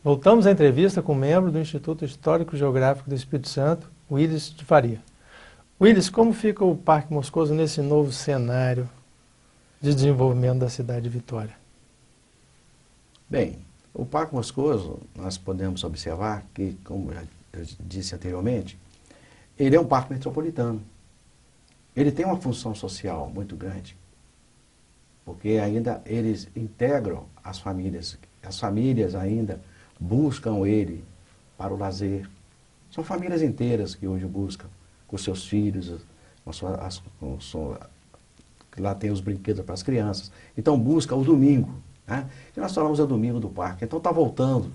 Voltamos à entrevista com o membro do Instituto Histórico e Geográfico do Espírito Santo, Willis de Faria. Willis, como fica o Parque Moscoso nesse novo cenário de desenvolvimento da cidade de Vitória? Bem, o Parque Moscoso, nós podemos observar que, como eu disse anteriormente, ele é um parque metropolitano. Ele tem uma função social muito grande, porque ainda eles integram as famílias ainda buscam ele para o lazer. São famílias inteiras que hoje buscam, com seus filhos, lá tem os brinquedos para as crianças. Então busca o domingo, né? E nós falamos o domingo do parque. Então está voltando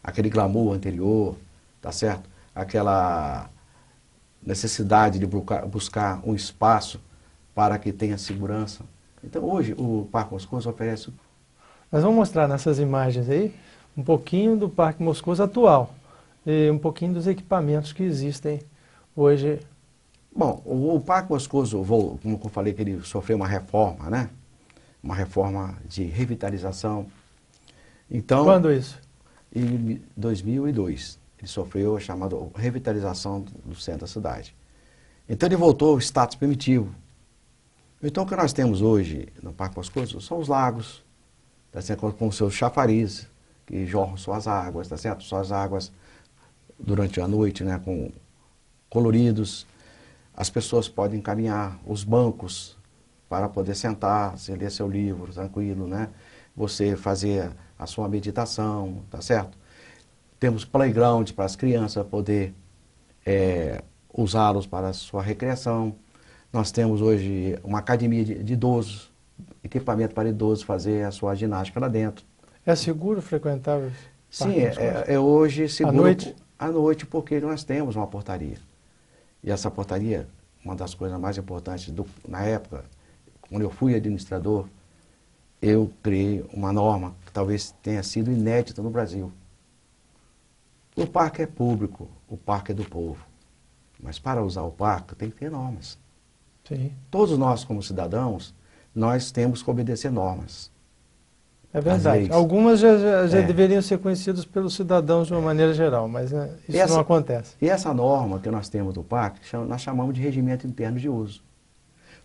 aquele glamour anterior, tá certo? Aquela necessidade de buscar um espaço para que tenha segurança. Então hoje o Parque Moscoso oferece... Nós vamos mostrar nessas imagens aí um pouquinho do Parque Moscoso atual e um pouquinho dos equipamentos que existem hoje. Bom, o Parque Moscoso, como eu falei, que ele sofreu uma reforma, né? Uma reforma de revitalização. Então, quando isso? Em 2002, ele sofreu a chamada revitalização do centro da cidade. Então ele voltou ao status primitivo. Então o que nós temos hoje no Parque Moscoso são os lagos, tá certo? Com seus chafarizes, que jorram suas águas, tá certo? Suas águas durante a noite, né? Com coloridos. As pessoas podem caminhar, os bancos para poder sentar, você ler seu livro tranquilo, né? Você fazer a sua meditação, tá certo? Temos playgrounds para as crianças poder usá-los para a sua recreação. Nós temos hoje uma academia de idosos, equipamento para idosos fazer a sua ginástica lá dentro. É seguro frequentar? Sim, é hoje seguro. À noite? À noite, porque nós temos uma portaria. E essa portaria, uma das coisas mais importantes na época, quando eu fui administrador, eu criei uma norma que talvez tenha sido inédita no Brasil. O parque é público, o parque é do povo. Mas para usar o parque tem que ter normas. Sim. Todos nós, como cidadãos, nós temos que obedecer normas. É verdade. Algumas já deveriam ser conhecidas pelos cidadãos de uma maneira geral, mas isso não acontece. E essa norma que nós temos do parque, nós chamamos de regimento interno de uso.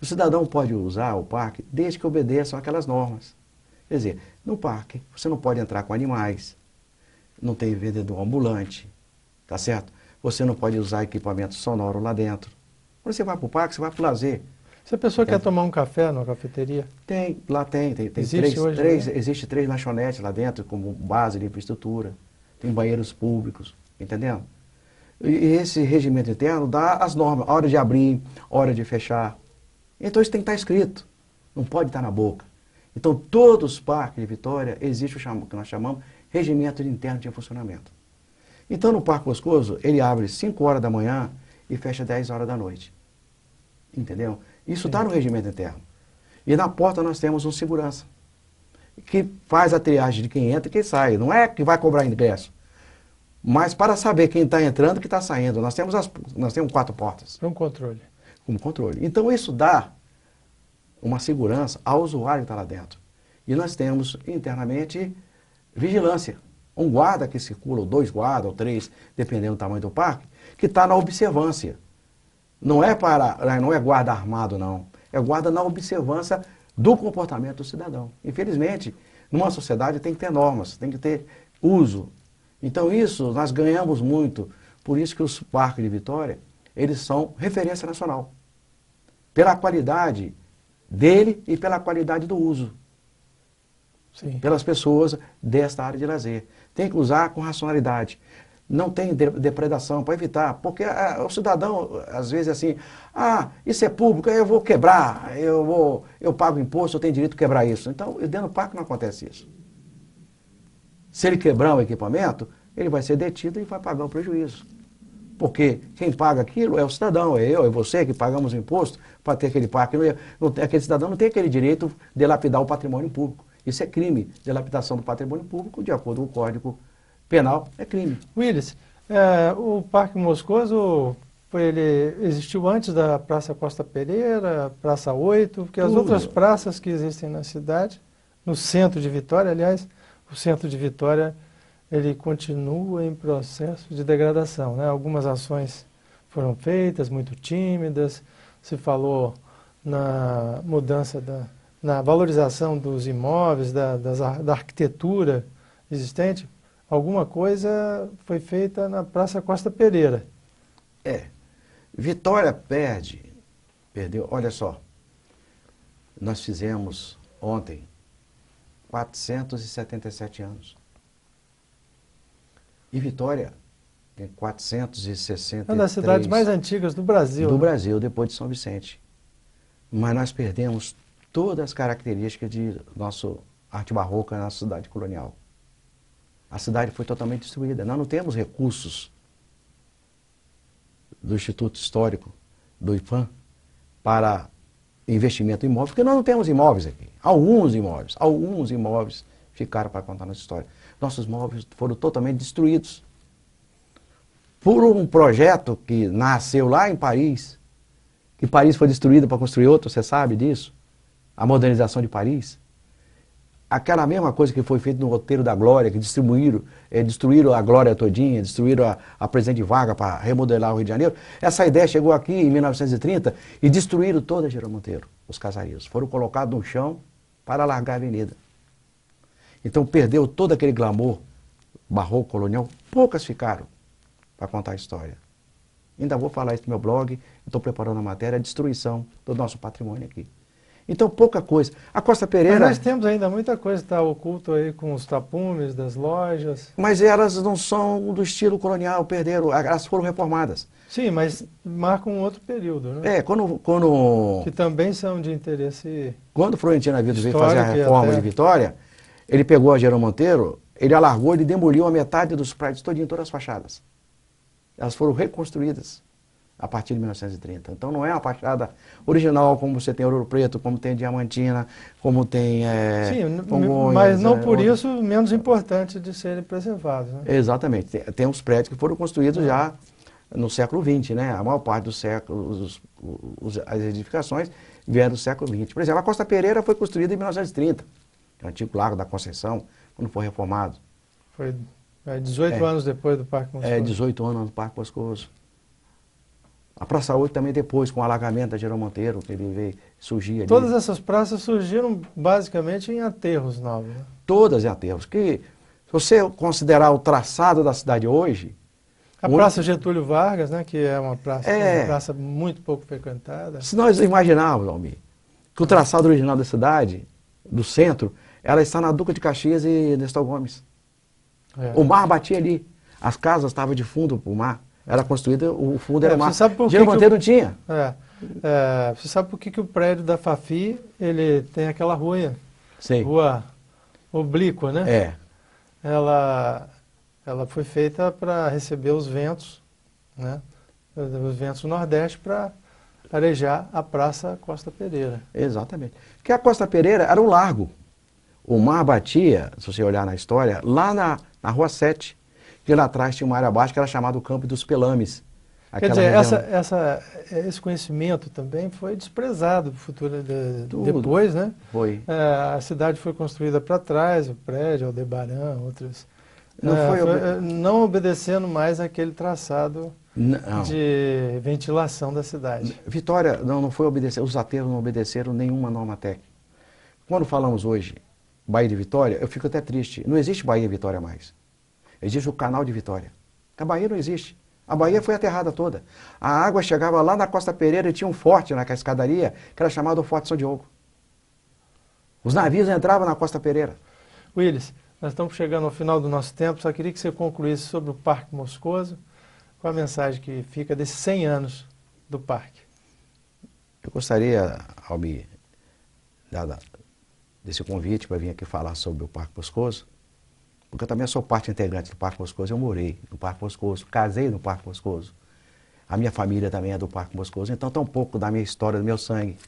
O cidadão pode usar o parque desde que obedeçam aquelas normas. Quer dizer, no parque você não pode entrar com animais, não tem vendedor ambulante, tá certo? Você não pode usar equipamento sonoro lá dentro. Quando você vai para o parque, você vai para o lazer. Se a pessoa quer tomar um café numa cafeteria? Lá tem existe três lanchonetes lá dentro, como base de infraestrutura. Tem banheiros públicos, entendendo? E esse regimento interno dá as normas, hora de abrir, hora de fechar. Então isso tem que estar escrito, não pode estar na boca. Então todos os parques de Vitória existe o que nós chamamos regimento interno de funcionamento. Então no Parque Moscoso ele abre 5 horas da manhã e fecha 10 horas da noite. Entendeu? Isso está no regimento interno. E na porta nós temos um segurança, que faz a triagem de quem entra e quem sai. Não é que vai cobrar ingresso, mas para saber quem está entrando e quem está saindo. Nós temos 4 portas. Um controle. Um controle. Então isso dá uma segurança ao usuário que está lá dentro. E nós temos internamente vigilância. Um guarda que circula, ou 2 guardas, ou 3, dependendo do tamanho do parque, que está na observância. Não é guarda armado, não. É guarda na observância do comportamento do cidadão. Infelizmente, numa sociedade tem que ter normas, tem que ter uso. Então isso nós ganhamos muito. Por isso que os parques de Vitória, eles são referência nacional. Pela qualidade dele e pela qualidade do uso. Sim. Pelas pessoas desta área de lazer. Tem que usar com racionalidade. Não tem depredação para evitar, porque o cidadão, às vezes, assim, isso é público, eu vou quebrar, eu pago imposto, eu tenho direito de quebrar isso. Então, dentro do parque não acontece isso. Se ele quebrar o equipamento, ele vai ser detido e vai pagar o prejuízo. Porque quem paga aquilo é o cidadão, é eu, é você que pagamos o imposto para ter aquele parque. Aquele cidadão não tem aquele direito de lapidar o patrimônio público. Isso é crime, dilapidação do patrimônio público, de acordo com o Código Penal, é crime. Willis, o Parque Moscoso, ele existiu antes da Praça Costa Pereira, Praça 8, porque as outras praças que existem na cidade, no centro de Vitória, aliás, o centro de Vitória ele continua em processo de degradação, né? Algumas ações foram feitas, muito tímidas, se falou na mudança, na valorização dos imóveis, da arquitetura existente. Alguma coisa foi feita na Praça Costa Pereira. Vitória perdeu, olha só, nós fizemos ontem 477 anos. E Vitória tem 463. Uma das cidades mais antigas do Brasil. Do né? Brasil, depois de São Vicente. Mas nós perdemos todas as características de nossa arte barroca na cidade colonial. A cidade foi totalmente destruída. Nós não temos recursos do Instituto Histórico, do IPAM, para investimento em imóveis, porque nós não temos imóveis aqui. Alguns imóveis ficaram para contar nossa história. Nossos imóveis foram totalmente destruídos por um projeto que nasceu lá em Paris, que Paris foi destruído para construir outro, você sabe disso? A modernização de Paris. Aquela mesma coisa que foi feita no Roteiro da Glória, que destruíram a Glória todinha, destruíram a Presidente Vargas para remodelar o Rio de Janeiro. Essa ideia chegou aqui em 1930 e destruíram toda a Geraldo Monteiro, os casarias. Foram colocados no chão para alargar a avenida. Então perdeu todo aquele glamour barroco, colonial. Poucas ficaram para contar a história. Ainda vou falar isso no meu blog, estou preparando a matéria, a destruição do nosso patrimônio aqui. Então, pouca coisa. A Costa Pereira... Mas nós temos ainda muita coisa que está oculto aí com os tapumes das lojas. Mas elas não são do estilo colonial, perderam, elas foram reformadas. Sim, mas marcam um outro período, né? Quando... Que também são de interesse... Quando Florentino Avido veio fazer a reforma de Vitória, ele pegou a Geraldo Monteiro, ele alargou, ele demoliu a metade dos prédios todinho, todas as fachadas. Elas foram reconstruídas a partir de 1930. Então não é uma fachada original como você tem Ouro Preto, como tem Diamantina, como tem Sim, Congonhas, mas não por isso menos importante de serem preservados. Né? Exatamente. Tem uns prédios que foram construídos já no século XX, né? A maior parte dos séculos, as edificações vieram do século XX. Por exemplo, a Costa Pereira foi construída em 1930, o antigo Largo da Conceição, quando foi reformado. Foi 18 anos depois do Parque Moscoso. 18 anos no Parque Moscoso. A Praça 8 também depois, com o alagamento da Geraldo Monteiro, que ele veio surgir ali. Todas essas praças surgiram basicamente em aterros novos. Né? Todas em aterros. Que, se você considerar o traçado da cidade hoje... A Praça Getúlio Vargas, né, que é uma praça muito pouco frequentada. Se nós imaginarmos, Almir, que o traçado original da cidade, do centro, ela está na Duca de Caxias e Nestor Gomes. O mar batia ali. As casas estavam de fundo para o mar. Era construída, o fundo era mar. Geraldo Monteiro não tinha. Você sabe por que o prédio da Fafi, ele tem aquela rua oblíqua, né? Ela foi feita para receber os ventos, né? Os ventos do Nordeste para arejar a Praça Costa Pereira. Exatamente. Porque a Costa Pereira era um largo. O mar batia, se você olhar na história, lá na Rua 7. Que lá atrás tinha uma área baixa que era chamada o Campo dos Pelames. Quer dizer, esse conhecimento também foi desprezado depois, né? Foi. A cidade foi construída para trás, o prédio, Aldebaran, outros. Não obedecendo mais aquele traçado de ventilação da cidade. Vitória não foi obedecer, os aterros não obedeceram nenhuma norma técnica. Quando falamos hoje Baía de Vitória, eu fico até triste. Não existe Baía de Vitória mais. Existe o Canal de Vitória. A Bahia não existe. A Bahia foi aterrada toda. A água chegava lá na Costa Pereira e tinha um forte na escadaria, que era chamado o Forte São Diogo. Os navios entravam na Costa Pereira. Willis, nós estamos chegando ao final do nosso tempo, só queria que você concluísse sobre o Parque Moscoso, qual a mensagem que fica desses 100 anos do parque. Eu gostaria, Almir, desse convite para vir aqui falar sobre o Parque Moscoso, porque eu também sou parte integrante do Parque Moscoso, eu morei no Parque Moscoso, casei no Parque Moscoso. A minha família também é do Parque Moscoso, então tem um pouco da minha história, do meu sangue,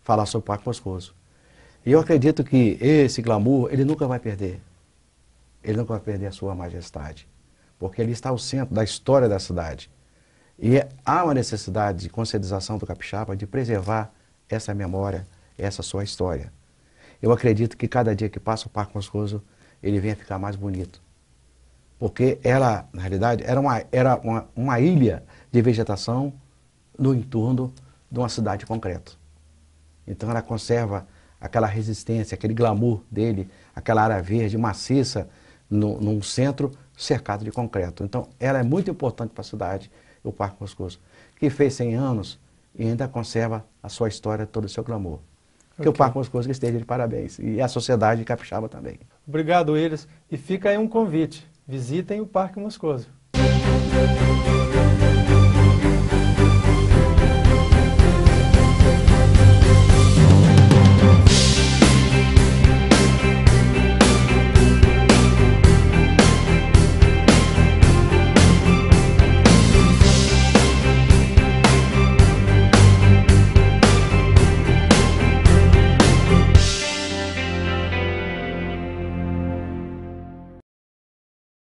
falar sobre o Parque Moscoso. E eu acredito que esse glamour, ele nunca vai perder. Ele nunca vai perder a sua majestade, porque ele está ao centro da história da cidade. E há uma necessidade de conscientização do capixaba, de preservar essa memória, essa sua história. Eu acredito que cada dia que passa o Parque Moscoso, ele vem a ficar mais bonito. porque ela, na realidade, era uma ilha de vegetação no entorno de uma cidade de concreto. Então ela conserva aquela resistência, aquele glamour dele, aquela área verde, maciça, num centro cercado de concreto. Então ela é muito importante para a cidade, o Parque Moscoso, que fez 100 anos e ainda conserva a sua história, todo o seu glamour. Que o Parque Moscoso esteja de parabéns. E a sociedade capixaba também. Obrigado, Willis. E fica aí um convite. Visitem o Parque Moscoso.